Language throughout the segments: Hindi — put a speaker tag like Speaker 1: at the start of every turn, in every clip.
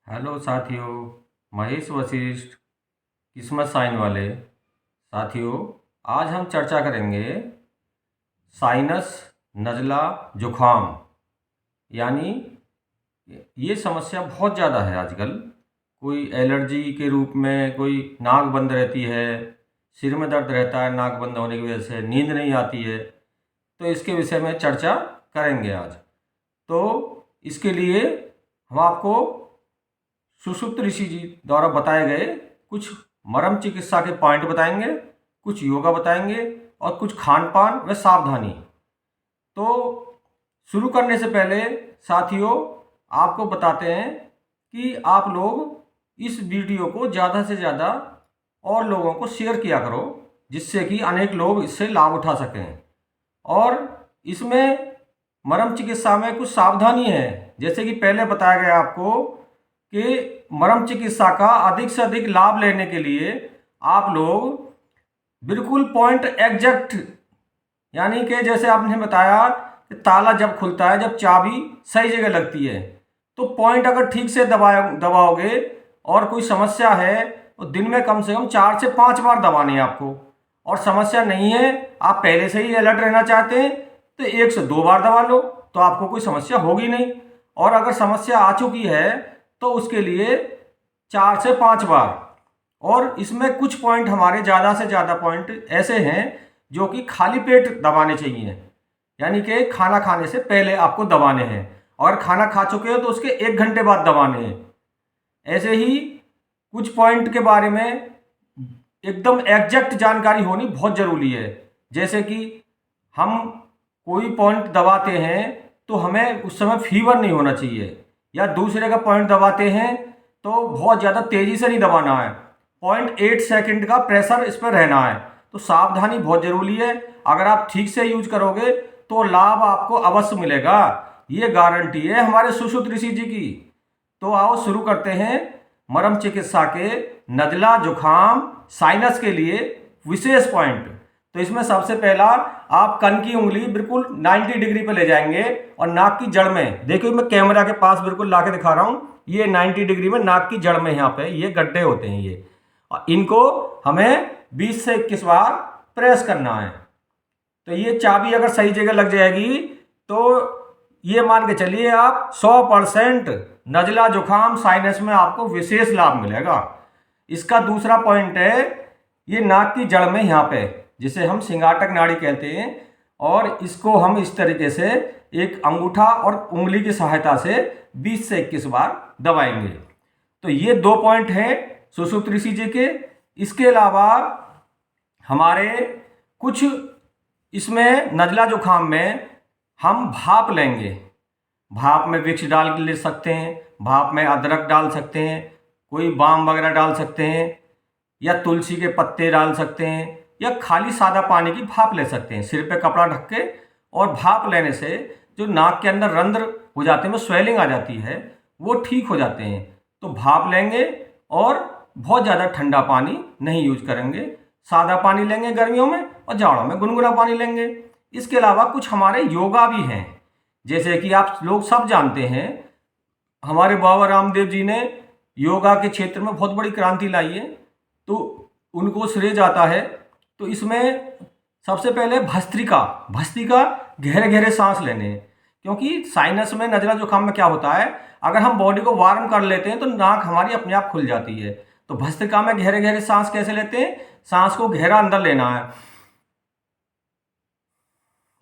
Speaker 1: हेलो साथियों। महेश वशिष्ठ किस्मत साइन वाले साथियों, आज हम चर्चा करेंगे साइनस, नज़ला, जुखाम। यानी ये समस्या बहुत ज़्यादा है आजकल। कोई एलर्जी के रूप में, कोई नाक बंद रहती है, सिर में दर्द रहता है नाक बंद होने की वजह से, नींद नहीं आती है। तो इसके विषय में चर्चा करेंगे आज। तो इसके लिए हम आपको सुश्रुत ऋषि जी द्वारा बताए गए कुछ मरम चिकित्सा के पॉइंट बताएंगे, कुछ योगा बताएंगे और कुछ खान पान व सावधानी। तो शुरू करने से पहले साथियों, आपको बताते हैं कि आप लोग इस वीडियो को ज़्यादा से ज़्यादा और लोगों को शेयर किया करो, जिससे कि अनेक लोग इससे लाभ उठा सकें। और इसमें मरम चिकित्सा में कुछ सावधानी है, जैसे कि पहले बताया गया आपको कि मरम चिकित्सा का अधिक से अधिक लाभ लेने के लिए आप लोग बिल्कुल पॉइंट एग्जैक्ट, यानी कि जैसे आपने बताया कि ताला जब खुलता है, जब चाबी सही जगह लगती है, तो पॉइंट अगर ठीक से दबाओगे और कोई समस्या है तो दिन में कम से कम 4 से 5 बार दबाने हैं आपको। और समस्या नहीं है, आप पहले से ही अलर्ट रहना चाहते हैं, तो 1 से 2 बार दबा लो तो आपको कोई समस्या होगी नहीं। और अगर समस्या आ चुकी है तो उसके लिए 4 से 5 बार। और इसमें कुछ पॉइंट हमारे ज़्यादा से ज़्यादा पॉइंट ऐसे हैं जो कि खाली पेट दबाने चाहिए, यानी कि खाना खाने से पहले आपको दबाने हैं, और खाना खा चुके हो तो उसके 1 घंटे बाद दबाने हैं। ऐसे ही कुछ पॉइंट के बारे में एकदम एग्जैक्ट जानकारी होनी बहुत ज़रूरी है। जैसे कि हम कोई पॉइंट दबाते हैं तो हमें उस समय फीवर नहीं होना चाहिए, या दूसरे का पॉइंट दबाते हैं तो बहुत ज़्यादा तेज़ी से नहीं दबाना है, 0.8 सेकंड का प्रेशर इस पर रहना है। तो सावधानी बहुत ज़रूरी है। अगर आप ठीक से यूज करोगे तो लाभ आपको अवश्य मिलेगा, ये गारंटी है हमारे सुश्रुत ऋषि जी की। तो आओ शुरू करते हैं मरम चिकित्सा के नज़ला, जुखाम, साइनस के लिए विशेष पॉइंट। तो इसमें सबसे पहला, आप कन की उंगली बिल्कुल 90 डिग्री पे ले जाएंगे और नाक की जड़ में, देखिए मैं कैमरा के पास बिल्कुल ला के दिखा रहा हूँ, ये 90 डिग्री में नाक की जड़ में यहाँ पे ये गड्ढे होते हैं ये, और इनको हमें 20 से 21 बार प्रेस करना है। तो ये चाबी अगर सही जगह लग जाएगी तो ये मान के चलिए आप 100% नज़ला, जुखाम, साइनस में आपको विशेष लाभ मिलेगा। इसका दूसरा पॉइंट है, ये नाक की जड़ में यहाँ पे, जिसे हम सिंगाटक नाड़ी कहते हैं, और इसको हम इस तरीके से एक अंगूठा और उंगली की सहायता से 20 से 21 बार दबाएंगे। तो ये 2 पॉइंट हैं सुश्रुत ऋषि जी के। इसके अलावा हमारे कुछ इसमें नज़ला जुखाम में हम भाप लेंगे। भाप में विक्स डाल के ले सकते हैं, भाप में अदरक डाल सकते हैं, कोई बाम वगैरह डाल सकते हैं, या तुलसी के पत्ते डाल सकते हैं, या खाली सादा पानी की भाप ले सकते हैं सिर पे कपड़ा ढक के। और भाप लेने से जो नाक के अंदर रंध्र हो जाते हैं, में स्वेलिंग आ जाती है, वो ठीक हो जाते हैं। तो भाप लेंगे और बहुत ज़्यादा ठंडा पानी नहीं यूज करेंगे, सादा पानी लेंगे गर्मियों में, और जाड़ों में गुनगुना पानी लेंगे। इसके अलावा कुछ हमारे योगा भी हैं, जैसे कि आप लोग सब जानते हैं, हमारे बाबा रामदेव जी ने योगा के क्षेत्र में बहुत बड़ी क्रांति लाई है, तो उनको श्रेय जाता है। तो इसमें सबसे पहले भस्त्रिका, भस्त्रिका गहरे गहरे सांस लेने हैं, क्योंकि साइनस में, नज़ला जुखाम में क्या होता है, अगर हम बॉडी को वार्म कर लेते हैं तो नाक हमारी अपने आप खुल जाती है। तो भस्त्रिका में गहरे गहरे सांस कैसे लेते हैं, सांस को गहरा अंदर लेना है,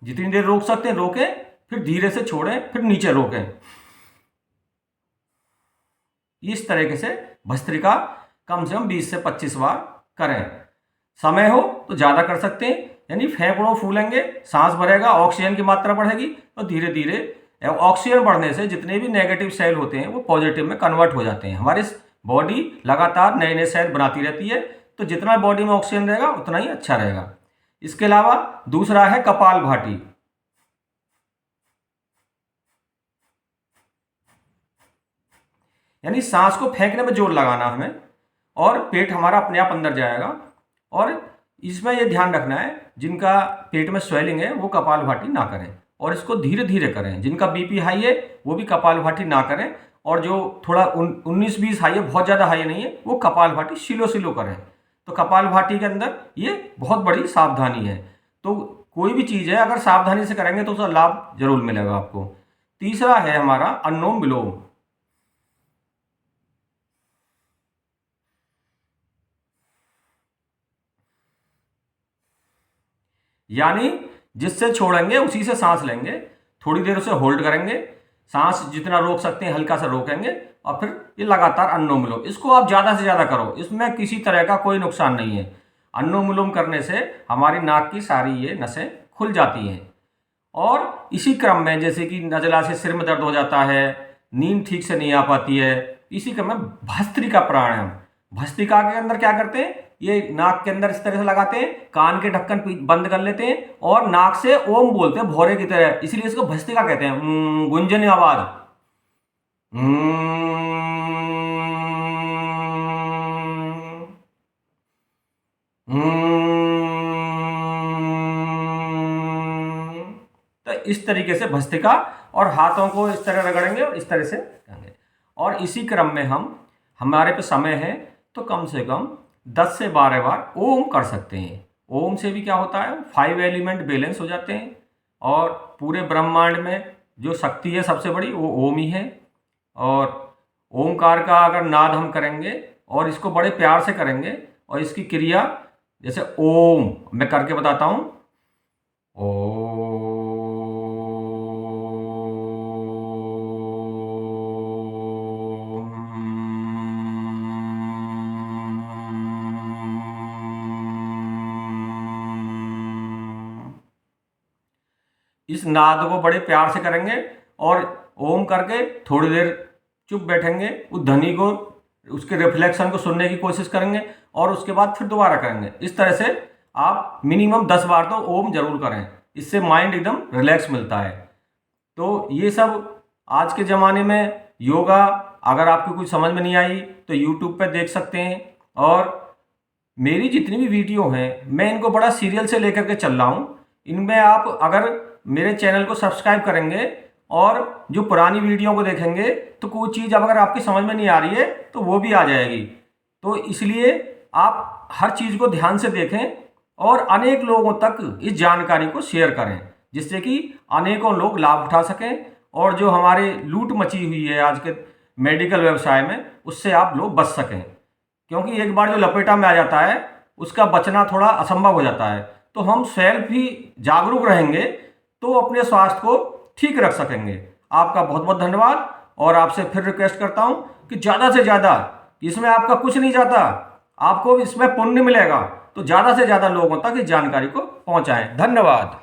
Speaker 1: जितनी देर रोक सकते हैं रोकें, फिर धीरे से छोड़ें, फिर नीचे रोकें। इस तरीके से भस्त्रिका कम से कम 20 से 25 बार करें। समय हो तो ज़्यादा कर सकते हैं, यानी फेफड़ों फूलेंगे, सांस भरेगा, ऑक्सीजन की मात्रा बढ़ेगी, तो धीरे धीरे ऑक्सीजन बढ़ने से जितने भी नेगेटिव सेल होते हैं वो पॉजिटिव में कन्वर्ट हो जाते हैं। हमारी बॉडी लगातार नए नए सेल बनाती रहती है, तो जितना बॉडी में ऑक्सीजन रहेगा उतना ही अच्छा रहेगा। इसके अलावा दूसरा है कपालभाति। यानी सांस को फेंकने में जोर लगाना हमें, और पेट हमारा अपने आप अंदर जाएगा। और इसमें यह ध्यान रखना है, जिनका पेट में स्वेलिंग है वो कपालभाति ना करें, और इसको धीरे धीरे करें। जिनका बीपी हाई है वो भी कपालभाति ना करें, और जो थोड़ा 19-20 हाई है, बहुत ज़्यादा हाई नहीं है, वो कपालभाति स्लो स्लो करें। तो कपालभाति के अंदर ये बहुत बड़ी सावधानी है। तो कोई भी चीज़ है अगर सावधानी से करेंगे तो उसका लाभ जरूर मिलेगा आपको। तीसरा है हमारा अनुलोम विलोम। यानी जिससे छोड़ेंगे उसी से सांस लेंगे, थोड़ी देर उसे होल्ड करेंगे, सांस जितना रोक सकते हैं हल्का सा रोकेंगे और फिर ये लगातार अनुलोम विलोम। इसको आप ज़्यादा से ज़्यादा करो, इसमें किसी तरह का कोई नुकसान नहीं है। अनुलोम विलोम करने से हमारी नाक की सारी ये नसें खुल जाती हैं। और इसी क्रम में जैसे कि नज़ला से सिर में दर्द हो जाता है, नींद ठीक से नहीं आ पाती है, इसी क्रम में भस्त्रिका प्राणायाम। भस्त्रिका के अंदर क्या करते हैं, ये नाक के अंदर इस तरह से लगाते हैं, कान के ढक्कन बंद कर लेते हैं और नाक से ओम बोलते हैं भौरे की तरह, इसलिए इसको भस्त्रिका कहते हैं। गुंजन आवाज। तो इस तरीके से भस्त्रिका, और हाथों को इस तरह रगड़ेंगे और इस तरह से करेंगे। और इसी क्रम में हमारे पे समय है तो कम से कम 10 से 12 बार ओम कर सकते हैं। ओम से भी क्या होता है, 5 एलिमेंट बैलेंस हो जाते हैं और पूरे ब्रह्मांड में जो शक्ति है सबसे बड़ी वो ओम ही है। और ओमकार का अगर नाद हम करेंगे और इसको बड़े प्यार से करेंगे और इसकी क्रिया जैसे ओम मैं करके बताता हूँ। ओम। इस नाद को बड़े प्यार से करेंगे और ओम करके थोड़ी देर चुप बैठेंगे, उस ध्वनि को, उसके रिफ्लेक्शन को सुनने की कोशिश करेंगे और उसके बाद फिर दोबारा करेंगे। इस तरह से आप मिनिमम 10 बार तो ओम जरूर करें, इससे माइंड एकदम रिलैक्स मिलता है। तो ये सब आज के ज़माने में योगा, अगर आपको कुछ समझ में नहीं आई तो यूट्यूब पे देख सकते हैं। और मेरी जितनी भी वीडियो हैं मैं इनको बड़ा सीरियल से लेकर के चल रहा हूँ। इनमें आप अगर मेरे चैनल को सब्सक्राइब करेंगे और जो पुरानी वीडियो को देखेंगे तो कोई चीज़ अगर आपकी समझ में नहीं आ रही है तो वो भी आ जाएगी। तो इसलिए आप हर चीज़ को ध्यान से देखें और अनेक लोगों तक इस जानकारी को शेयर करें, जिससे कि अनेकों लोग लाभ उठा सकें और जो हमारे लूट मची हुई है आज के मेडिकल व्यवसाय में उससे आप लोग बच सकें। क्योंकि एक बार जो लपेटा में आ जाता है उसका बचना थोड़ा असंभव हो जाता है। तो हम सेल्फ ही जागरूक रहेंगे तो अपने स्वास्थ्य को ठीक रख सकेंगे। आपका बहुत बहुत धन्यवाद। और आपसे फिर रिक्वेस्ट करता हूं कि ज़्यादा से ज़्यादा, इसमें आपका कुछ नहीं जाता, आपको इसमें पुण्य मिलेगा, तो ज़्यादा से ज़्यादा लोगों तक इस जानकारी को पहुंचाएं। धन्यवाद।